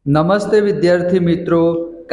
નમસ્તે વિદ્યાર્થી મિત્રો,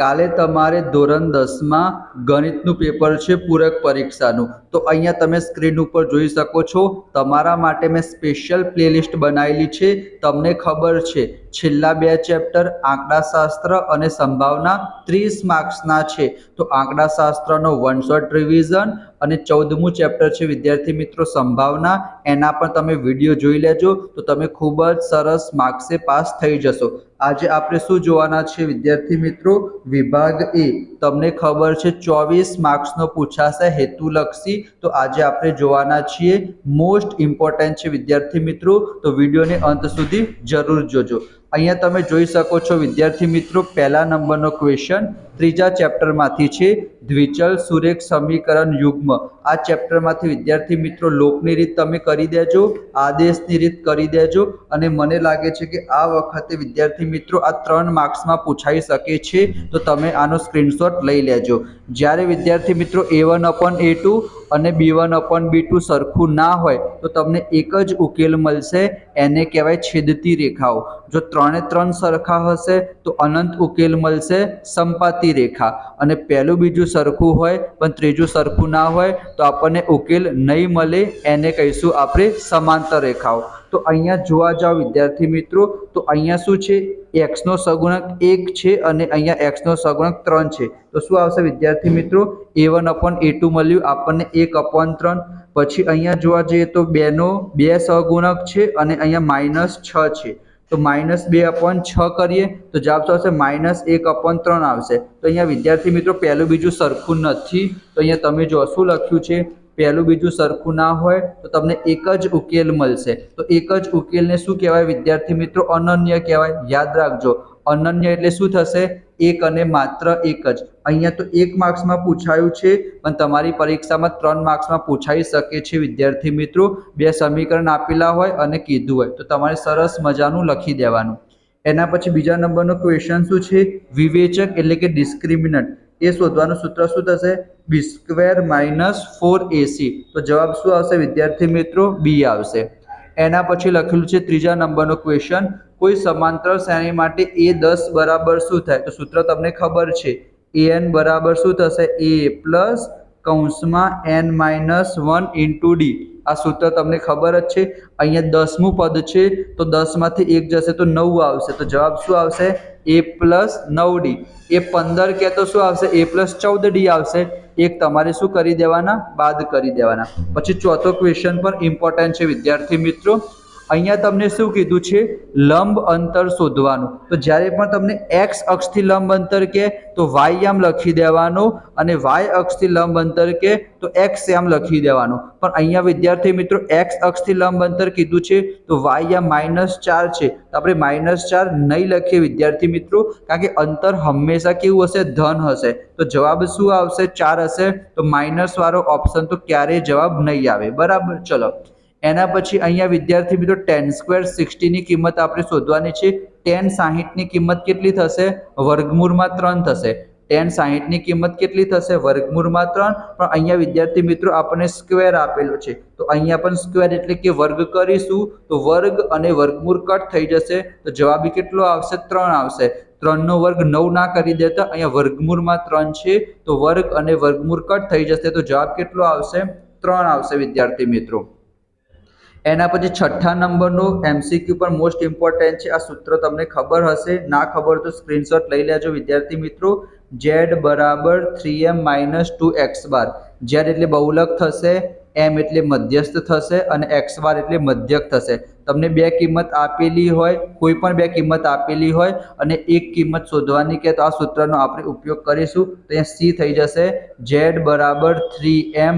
કાલે તમારે ધોરણ 10માં ગણિતનું પેપર છે પૂરક પરીક્ષાનું. તો અહીંયા તમે સ્ક્રીન ઉપર જોઈ શકો છો, તમારા માટે મેં સ્પેશિયલ પ્લેલિસ્ટ બનાવેલી છે. તમને ખબર છે છેલ્લા 2 ચેપ્ટર આંકડાશાસ્ત્ર અને સંભાવના 30 માર્ક્સના છે. તો આંકડાશાસ્ત્રનો 1 શોર્ટ રિવિઝન અને 14મું ચેપ્ટર છે વિદ્યાર્થી મિત્રો સંભાવના, એના પણ તમે વિડીયો જોઈ લેજો તો તમે ખૂબ જ સરસ માર્ક્સે પાસ થઈ જશો. આજે આપણે શું જોવાના છે વિદ્યાર્થી મિત્રો? વિભાગ એ. તમને ખબર છે 24 માર્ક્સનો પૂછાશે હેતુલક્ષી. તો આજે આપણે જોવાના છીએ. મોસ્ટ ઇમ્પોર્ટન્ટ છે વિદ્યાર્થી મિત્રો, તો વિડીયોને અંત સુધી જરૂર જોજો. અહીંયા તમે જોઈ શકો છો વિદ્યાર્થી મિત્રો, પહેલા નંબરનો ક્વેશ્ચન ત્રીજા ચેપ્ટરમાંથી છે, દ્વિચલ સુરેખ સમીકરણ યુગ્મ. આ ચેપ્ટરમાંથી વિદ્યાર્થી મિત્રો લોકની રીત તમે કરી દેજો, આદેશની રીત કરી દેજો, અને મને લાગે છે કે આ વખતે વિદ્યાર્થી મિત્રો આ 3 માર્ક્સમાં પૂછાઈ શકે છે. તો તમે આનો સ્ક્રીનશોટ લઈ લેજો. જ્યારે વિદ્યાર્થી મિત્રો A1/A2 અને B1/B2 સરખું ના હોય તો તમને એક જ ઉકેલ મળશે, એને કહેવાય છેદતી રેખાઓ. જો 3 સરખા હશે તો અનંત ઉકેલ મળશે, સંપાતી રેખા. અને પહેલું બીજું સરખું હોય પણ ત્રીજું સરખું ના હોય તો આપણને ઉકેલ નહીં મળે, એને કહીશું આપણે સમાંતર રેખાઓ. તો અહીંયા જોવા જાઓ વિદ્યાર્થી મિત્રો, તો અહીંયા શું છે, x નો સહગુણક 1 છે અને અહીંયા x નો સહગુણક 3 છે. તો શું આવશે વિદ્યાર્થી મિત્રો? A1/A2 મળ્યું આપણને 1/3. પછી અહીંયા જોવા જઈએ તો 2 નો 2 સહગુણક છે અને અહીંયા -6 છે. તો -2/6 કરીએ તો જવાબ આવશે -1/3 આવશે. તો અહીંયા વિદ્યાર્થી મિત્રો પહેલું બીજું સરખું નથી. તો અહીંયા તમે જો શું લખ્યું છે, પહેલું બીજું સરખું ના હોય તો તમને એક જ ઉકેલ મળશે. તો એક જ ઉકેલને શું કહેવાય વિદ્યાર્થી મિત્રો? અનન્ય કહેવાય. યાદ રાખજો, અનન્ય એટલે શું થશે? એક અને માત્ર એક જ. અહીંયા તો 1 માર્ક્સમાં પૂછાયું છે પણ તમારી પરીક્ષામાં 3 માર્ક્સમાં પૂછાઈ શકે છે વિદ્યાર્થી મિત્રો. 2 સમીકરણ આપેલા હોય અને કીધું હોય તો તમારે સરસ મજાનું લખી દેવાનું. એના પછી બીજા નંબરનો ક્વેશ્ચન શું છે, વિવેચક એટલે કે ડિસ્ક્રિમિનન્ટ. એ શોધવાનું સૂત્ર શું થશે? b² - 4ac. તો જવાબ શું આવશે વિદ્યાર્થી મિત્રો? બી આવશે. એના પછી લખેલું છે ત્રીજા નંબરનો ક્વેશ્ચન, કોઈ સમાંતર શ્રેણી માટે a10 બરાબર શું થાય? તો સૂત્ર તમને ખબર છે, an બરાબર શું થશે? a + n-1 × d. આ સૂત્ર તમને ખબર જ છે. અહીંયા 10મું પદ છે તો 10 માંથી 1 જશે તો 9 આવશે. તો જવાબ શું આવશે? a + 9d. એ 15 કે તો શું આવશે? a + 14d આવશે. એક તમારે શું કરી દેવાના? બાદ કરી દેવાના. પછી ચોથો ક્વેશ્ચન પણ ઇમ્પોર્ટન્ટ છે વિદ્યાર્થી મિત્રો. અહીંયા તમને શું કીધું છે? લંબ અંતર શોધવાનું. તો જ્યારે પણ તમને x અક્ષથી લંબ અંતર કહે તો y આમ લખી દેવાનું, અને y અક્ષથી લંબ અંતર કહે તો x આમ લખી દેવાનું. પણ અહીંયા વિદ્યાર્થી મિત્રો x અક્ષથી લંબ અંતર કીધું છે તો y આમ -4 છે. તો આપણે -4 નહીં લખીએ વિદ્યાર્થી મિત્રો, કારણ કે અંતર હંમેશા કેવું હશે? ધન હશે. તો જવાબ શું આવશે? 4 હશે. તો માઇનસ વાળો ઓપ્શન તો ક્યારેય જવાબ નહીં આવે. બરાબર. ચલો એના પછી અહીંયા વિદ્યાર્થી મિત્રો tan² 60 ની કિંમત આપણે શોધવાની છે. tan 60 ની કિંમત કેટલી થશે? વર્ગમૂળમાં 3 થશે. tan 60 ની કિંમત કેટલી થશે? વર્ગમૂળમાં 3. પણ અહીંયા વિદ્યાર્થી મિત્રો આપણને સ્ક્વેર આપેલો છે તો અહીંયા પણ સ્ક્વેર એટલે કે વર્ગ કરીશું તો વર્ગ અને વર્ગમૂળ કટ થઈ જશે. તો જવાબ કેટલો આવશે? 3 આવશે. 3 નો વર્ગ 9 ના કરી દેતા, અહીંયા વર્ગમૂળમાં 3 છે તો વર્ગ અને વર્ગમૂળ કટ થઈ જશે. તો જવાબ કેટલો આવશે? 3 આવશે વિદ્યાર્થી મિત્રો. એના પછી છઠ્ઠા નંબરનો MCQ પણ મોસ્ટ ઇમ્પોર્ટન્ટ છે. આ સૂત્ર તમને ખબર હશે, ના ખબર તો સ્ક્રીનશોટ લઈ લેજો વિદ્યાર્થી મિત્રો. z = 3m - 2x બાર. z એટલે બહુલક થશે, m એટલે મધ્યસ્થ થશે અને x બાર એટલે મધ્યક થશે. તમને 2 કિંમત આપેલી હોય, કોઈ પણ 2 કિંમત આપેલી હોય અને એક કિંમત શોધવાની કે તો આ સૂત્રનો આપણે ઉપયોગ કરીશું. તો અહીંયા c થઈ જશે, z = 3m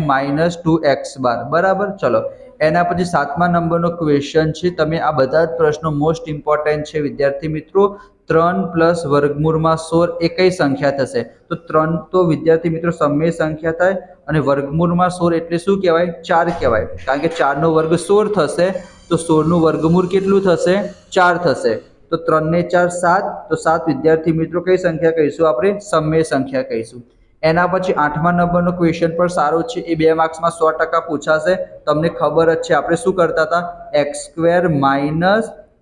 - 2x બાર. બરાબર. ચલો એના પછી 7મા નંબરનો ક્વેશ્ચન છે. તમે આ બધા જ પ્રશ્નો મોસ્ટ ઇમ્પોર્ટન્ટ છે વિદ્યાર્થી મિત્રો. 3 + વર્ગમૂળમાં 16 એ કઈ સંખ્યા થશે? તો 3 તો વિદ્યાર્થી મિત્રો સમય સંખ્યા થાય અને વર્ગમૂળમાં 16 એટલે શું કહેવાય? 4 કહેવાય. કારણ કે 4 નો વર્ગ 16 થશે તો 16 નું વર્ગમૂળ કેટલું થશે? 4 થશે. તો 3 ને 4 7. તો 7 વિદ્યાર્થી મિત્રો કઈ સંખ્યા કહીશું આપણે? સમય સંખ્યા કહીશું. એના પછી 8મા નંબરનો ક્વેશ્ચન પણ સારો છે. એ 2 માર્ક્સમાં 100% પૂછાશે. તમને ખબર જ છે આપણે શું કરતા હતા? x² -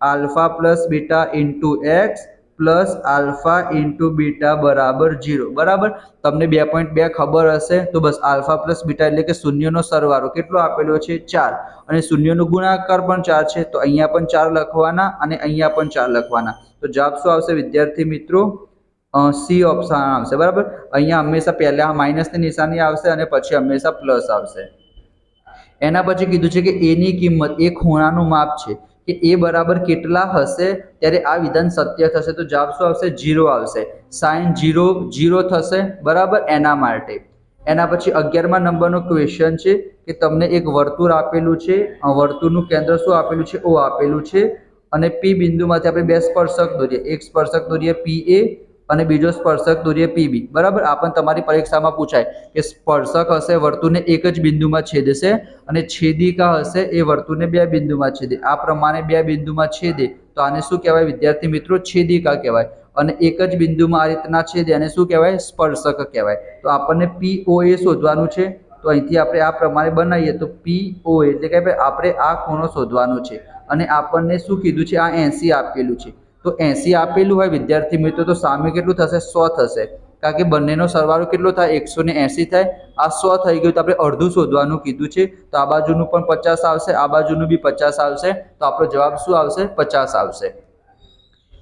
α + β × x plus alpha into beta બરાબર 0 બરાબર. તમને 2.2 ખબર હશે તો બસ આલ્ફા પ્લસ બીટા એટલે કે શૂન્યનો સરવાળો કેટલો આપેલો છે 4 અને શૂન્યનો ગુણાકાર પણ 4 છે તો અહીંયા પણ 4 લખવાના અને અહીંયા પણ 4 લખવાના. તો જવાબ શું આવશે વિદ્યાર્થી મિત્રો? સી ઓપ્શન આવશે બરાબર. અહીંયા હંમેશા પહેલા માઇનસની નિશાની આવશે અને પછી હંમેશા પ્લસ આવશે. એના પછી કીધું છે કે એ ની કિંમત એ ખૂણાનું માપ છે કે એ બરાબર કેટલા હશે ત્યારે આ વિધાન સત્ય થશે તો જવાબ શું આવશે? 0 આવશે. સાઇન 0 0 થશે બરાબર એના માટે. એના પછી 11મા નંબરનો ક્વેશ્ચન છે કે તમને એક વર્તુળ આપેલું છે, વર્તુળનું કેન્દ્ર શું આપેલું છે? O આપેલું છે અને P બિંદુમાંથી આપણે બે સ્પર્શક દોરીએ, એક સ્પર્શક દોરીએ PA અને બીજો સ્પર્શક દોરીએ PB બરાબર. આ પણ તમારી પરીક્ષામાં પૂછાય કે સ્પર્શક હશે વર્તુળને એક જ બિંદુમાં છેદશે અને છેદિકા હશે એ વર્તુળને બે બિંદુમાં છેદે. આ પ્રમાણે બે બિંદુમાં છેદે તો આને શું કહેવાય વિદ્યાર્થી મિત્રો? છેદિકા કહેવાય. અને એક જ બિંદુમાં આ રીતના છેદે અને શું કહેવાય? સ્પર્શક કહેવાય. તો આપણને POA શોધવાનું છે તો અહીંથી આપણે આ પ્રમાણે બનાવીએ તો POA એટલે કે આપણે આ ખૂણો શોધવાનો છે અને આપણને શું કીધું છે? આ 80 આપેલું છે. તો 80 આપેલું હોય વિદ્યાર્થી મિત્રો તો સામે કેટલું થશે? 100 થશે. કારણ કે બંનેનો સરવાળો કેટલો થાય? 180 થાય. આ 100 થઈ ગયું તો આપણે અડધું શોધવાનું કીધું છે તો આ બાજુનું પણ 50 આવશે, આ બાજુનું બી 50 આવશે. તો આપણો જવાબ શું આવશે? 50 આવશે.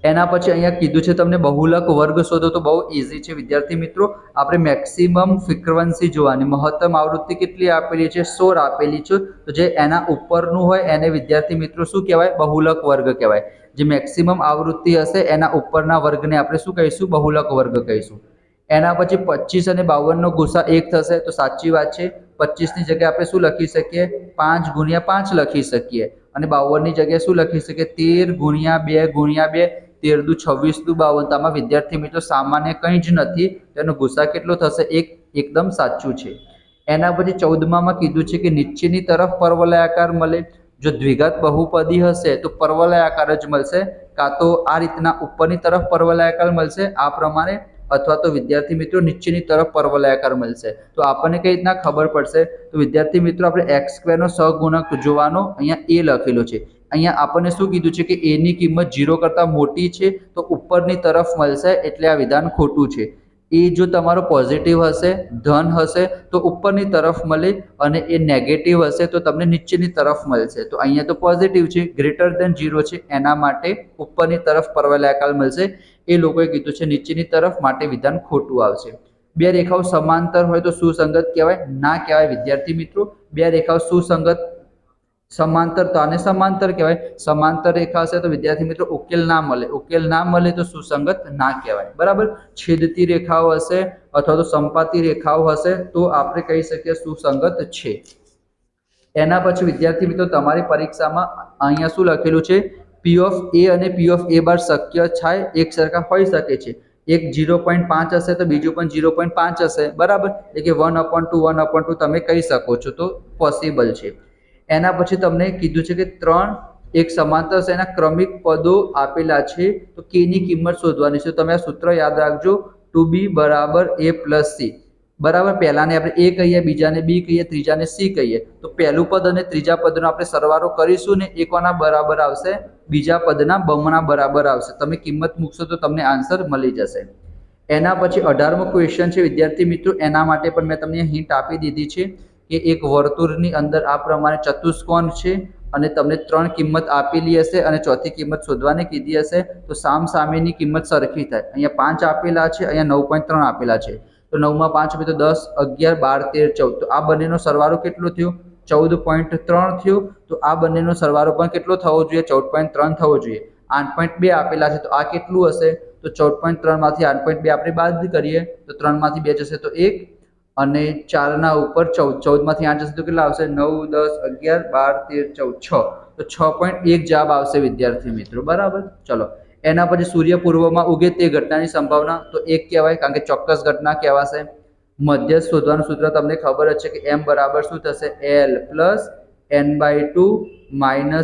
એના પછી અહીંયા કીધું છે તમને બહુલક વર્ગ શોધો તો બહુ ઇઝી છે વિદ્યાર્થી મિત્રો. આપણે મેક્સિમમ ફ્રીક્વન્સી જોવાની, મહત્તમ આવૃત્તિ કેટલી આપેલી છે? 16 આપેલી છે. તો જે એના ઉપરનું હોય એને વિદ્યાર્થી મિત્રો શું કહેવાય? બહુલક વર્ગ કહેવાય. જે મેક્સિમમ આવૃત્તિ હશે એના ઉપરના વર્ગને આપણે શું કહીશું? બહુલક વર્ગ કહીશું. એના પછી 25 અને 52નો ગુસા 1 થશે તો સાચી વાત છે. 25ની જગ્યાએ આપણે શું લખી શકીએ? 5 ગુણ્યા 5 લખી શકીએ અને 52ની જગ્યાએ શું લખી શકીએ? 13 ગુણ્યા 2 ગુણ્યા 2 13 દુ 26 દુ 52. આમાં વિદ્યાર્થી મિત્રો સામાન્ય કંઈ જ નથી. તેનો ગુસા કેટલો થશે? 1. એકદમ સાચું છે. એના પછી 14માં કીધું છે કે નીચેની તરફ પરવલયાકાર મળે. જો દ્વિઘાત બહુપદી હશે તો પરવલયાકાર જ મળશે, કાં તો આ રીતના ઉપરની તરફ પરવલયાકાર મળશે આ પ્રમાણે, અથવા તો વિદ્યાર્થી મિત્રો નીચેની તરફ પરવલયાકાર મળશે. તો આપણને કઈ રીતના ખબર પડશે? તો વિદ્યાર્થી મિત્રો આપણે x² નો સહગુણક જોવાનો. અહીંયા a લખેલો છે. અહીંયા આપણને શું કીધું છે કે a ની કિંમત 0 કરતાં મોટી છે તો ઉપરની તરફ મળશે એટલે આ વિધાન ખોટું છે. એ જો તમારો પોઝિટિવ હશે, ધન હશે તો ઉપરની તરફ મળે અને એ નેગેટિવ હશે તો તમને નીચેની તરફ મળશે. તો અહીંયા તો પોઝિટિવ છે, ગ્રેટર ધેન 0 છે એના માટે ઉપરની તરફ પરવલયાકાર મળશે. એ લોકોએ કીધું છે નીચેની તરફ, માટે વિધાન ખોટું આવશે. બે રેખાઓ સમાંતર હોય તો સુસંગત કહેવાય? ના કહેવાય વિદ્યાર્થી મિત્રો. બે રેખાઓ સુસંગત સમાંતર તો આને સમાંતર કહેવાય. સમાંતર રેખા હશે તો વિદ્યાર્થી મિત્રો ઉકેલ ના મળે, ઉકેલ ના મળે તો સુસંગત ના કહેવાય બરાબર. છેદતી રેખાઓ હશે અથવા તો સંપાતી રેખાઓ હશે તો આપણે કહી શકીએ સુસંગત છે. એના પછી વિદ્યાર્થી મિત્રો તમારી પરીક્ષામાં અહીંયા શું લખેલું છે? P of A અને P of A બાર શક્ય થાય એક સરખા હોઈ શકે છે. એક 0.5 હશે તો બીજું પણ 0.5 હશે બરાબર. એટલે કે 1/2 1/2 તમે કહી શકો છો તો પોસિબલ છે. એના પછી તમને કીધું છે કે 3 એક સમાંતર છે, એના ક્રમિક પદો આપેલા છે તો k ની કિંમત શોધવાની છે. તમે આ સૂત્ર યાદ રાખજો, 2b = a + c બરાબર. પહેલાને આપણે a કહીએ, બીજાને b કહીએ, ત્રીજાને c કહીએ. તો પહેલું પદ અને ત્રીજા પદનો આપણે સરવાળો કરીશું ને એ કોના બરાબર આવશે? બીજા પદના બમણા બરાબર આવશે. તમે કિંમત મૂકશો તો તમને આન્સર મળી જશે. એના પછી 18મો ક્વેશ્ચન છે વિદ્યાર્થી મિત્રો. એના માટે પણ મેં તમને હિન્ટ આપી દીધી છે કે એક વર્તુળની અંદર આ પ્રમાણે ચતુષ્કોણ છે અને તમને 3 કિંમત આપેલી હશે અને ચોથી કિંમત શોધવાની કીધી હશે તો સામસામેની કિંમત સરખી થાય. અહીંયા 5 આપેલા છે, અહીંયા 9.3 આપેલા છે. તો 9 માં 5 તો 10 11 12 13 14. તો આ બંનેનો સરવાળો કેટલો થયો? 14.3 થયો. તો આ બંનેનો સરવાળો પણ કેટલો થવો જોઈએ? 14.3 થવો જોઈએ. 8.2 આપેલા છે તો આ કેટલું હશે? તો 14.3 માંથી 8.2 આપણે બાદ કરીએ તો 3 માંથી 2 જશે તો 1 અને 4 ના ઉપર 14, 14 માંથી 8 જશે તો કેટલા આવશે? 9 10 11 12 13 14 6. તો 6.1 જવાબ આવશે વિદ્યાર્થી મિત્રો બરાબર. ચલો એના પછી સૂર્ય પૂર્વમાં ઉગે તે ઘટનાની સંભાવના તો 1 કહેવાય કારણ કે ચોક્કસ ઘટના કહેવાશે. મધ્ય શોધવાનું સૂત્ર તમને ખબર જ છે કે m બરાબર શું થશે? L + n/2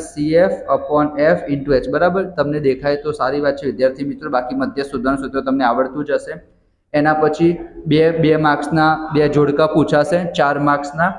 - CF/F × h બરાબર. તમને દેખાય તો સારી વાત છે વિદ્યાર્થી મિત્રો, બાકી મધ્ય શોધવાનું સૂત્ર તમને આવડતું જ હશે. એના પછી બે માર્ક્સના 2 જોડકા પૂછાશે, 4 માર્ક્સના.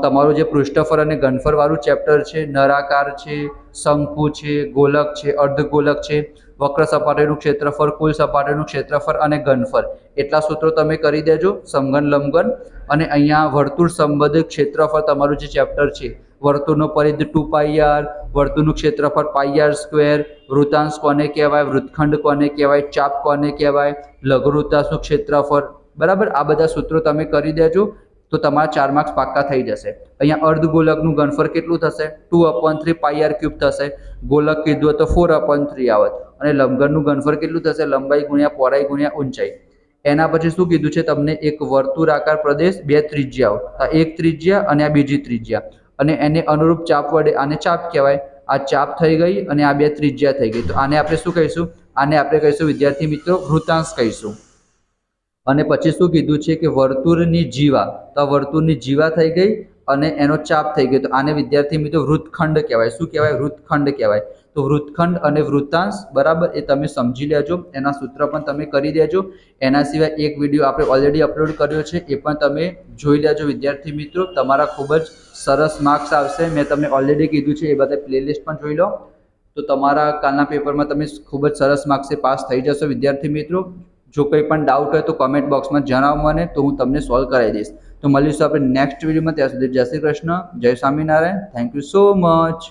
તમારું જે પૃષ્ઠફળ અને ઘનફળ વાળું ચેપ્ટર છે, નળાકાર છે, શંકુ છે, ગોલક છે, અર્ધગોલક છે, વક્ર સપાટીનું ક્ષેત્રફળ, કુલ સપાટીનું ક્ષેત્રફળ અને ઘનફળ એટલા સૂત્રો તમે કરી દેજો, સમઘન લંબઘન. અને અહીંયા વર્તુળ સંબંધિત ક્ષેત્રફળ તમારું જે ચેપ્ટર છે, વર્તુળનો પરિઘ 2πr, વર્તુળનું ક્ષેત્રફળ πr², વૃત્તાંશ કોને કહેવાય, વૃત્તખંડ કોને કહેવાય, ચાપ કોને કહેવાય, લઘુવૃત્તાંશનું ક્ષેત્રફળ, બરાબર. આ બધા સૂત્રો તમે કરી દેજો તો તમારા 4 માર્ક્સ પાક્કા થઈ જશે. અહીંયા અર્ધગોલકનું ઘનફળ કેટલું થશે? 2/3πr³ થશે. ગોલક કીધું તો 4/3 આવત. અને લંબઘનનું ઘનફળ કેટલું થશે? લંબાઈ ગુણ્યા પહોળાઈ ગુણ્યા ઊંચાઈ. એના પછી શું કીધું છે તમને? એક વર્તુળાકાર પ્રદેશ, 2 ત્રિજ્યાઓ, આ એક ત્રિજ્યા અને આ બીજી ત્રિજ્યા, અને એને અનુરૂપ ચાપ વડે, આને ચાપ કહેવાય. આ ચાપ થઈ ગઈ અને આ 2 ત્રિજ્યા થઈ ગઈ. તો આને આપણે શું કહીશું? આને આપણે કહીશું વિદ્યાર્થી મિત્રો વૃત્તાંશ કહીશું. અને પછી શું કીધું છે કે વર્તુળની જીવા, તો વર્તુળની જીવા થઈ ગઈ અને એનો ચાપ થઈ ગયો, તો આને વિદ્યાર્થી મિત્રો વૃત્તખંડ કહેવાય. શું કહેવાય? વૃત્તખંડ કહેવાય. તો વૃત્તખંડ અને વૃત્તાંશ, બરાબર, એ તમે સમજી લેજો. એના સૂત્ર પણ તમે કરી દેજો. એના સિવાય એક વિડીયો આપણે ઓલરેડી અપલોડ કર્યો છે, એ પણ તમે જોઈ લેજો વિદ્યાર્થી મિત્રો. તમારા ખૂબ જ સરસ માર્ક્સ આવશે. મેં તમને ઓલરેડી કીધું છે, એ બધા પ્લેલિસ્ટ પણ જોઈ લો, તો તમારા કાલના પેપરમાં તમે ખૂબ જ સરસ માર્ક્સે પાસ થઈ જશો વિદ્યાર્થી મિત્રો. જો કંઈ પણ ડાઉટ હોય તો કોમેન્ટ બોક્સમાં જણાવો મને, તો હું તમને સોલ્વ કરાવી દઈશ. તો મળીશું આપણે નેક્સ્ટ વિડીયોમાં. ત્યાં સુધી જય શ્રી કૃષ્ણ, જય Swaminarayan. Thank you so much.